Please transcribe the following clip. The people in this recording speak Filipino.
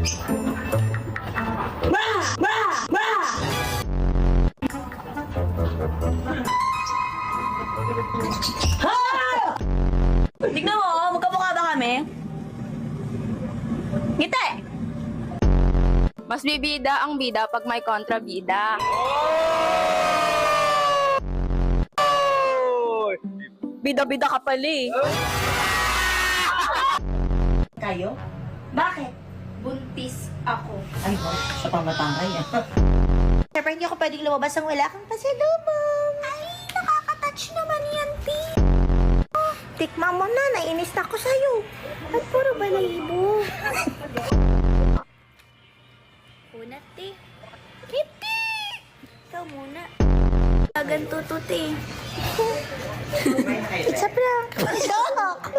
Tignan mo, magkamukha ba kami? Ngiti! Mas bibida ang bida pag may kontrabida. Bida-bida ka pala eh. Kayo? Bakit? Buntis ako. Ay, sa pamatangay ah. Siyempre, hindi ako pwedeng lumabas ang wala kang pasalubong. Ay, nakaka-touch naman yan, Ti. Tikma mo na, nainis na ako sa'yo. At puro balahibo. Una, Ti. Kitty! Ikaw muna. Ganto to, Ti. It's a prank. Joke!